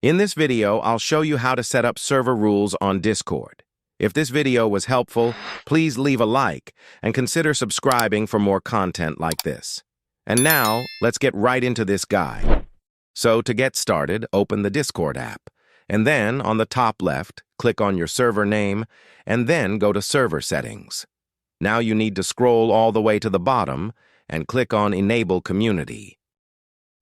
In this video, I'll show you how to set up server rules on Discord. If this video was helpful, please leave a like and consider subscribing for more content like this. And now, let's get right into this guide. So to get started, open the Discord app, and then on the top left, click on your server name, and then go to Server Settings. Now you need to scroll all the way to the bottom and click on Enable Community.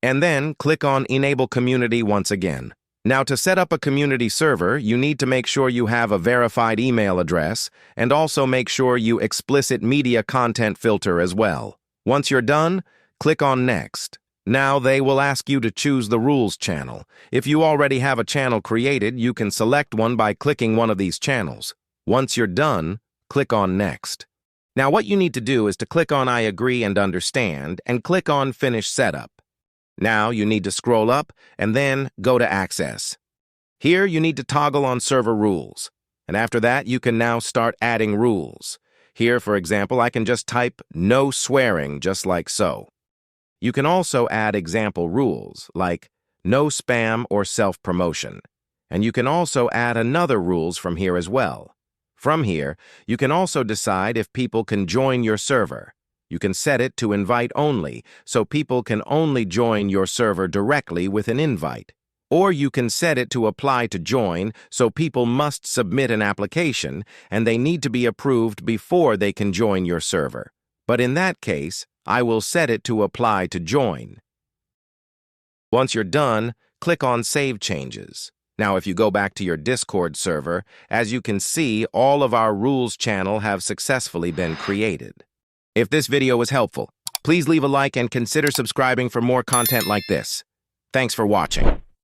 And then click on Enable Community once again. Now, to set up a community server, you need to make sure you have a verified email address and also make sure you explicit media content filter as well. Once you're done, click on Next. Now they will ask you to choose the rules channel. If you already have a channel created, you can select one by clicking one of these channels. Once you're done, click on Next. Now what you need to do is to click on I agree and understand and click on Finish Setup. Now you need to scroll up and then go to Access. Here you need to toggle on Server Rules. And after that, you can now start adding rules. Here, for example, I can just type no swearing just like so. You can also add example rules like no spam or self-promotion. And you can also add another rules from here as well. From here, you can also decide if people can join your server. You can set it to invite only, so people can only join your server directly with an invite. Or you can set it to apply to join, so people must submit an application, and they need to be approved before they can join your server. But in that case, I will set it to apply to join. Once you're done, click on Save Changes. Now, if you go back to your Discord server, as you can see, all of our rules channel have successfully been created. If this video was helpful, please leave a like and consider subscribing for more content like this. Thanks for watching.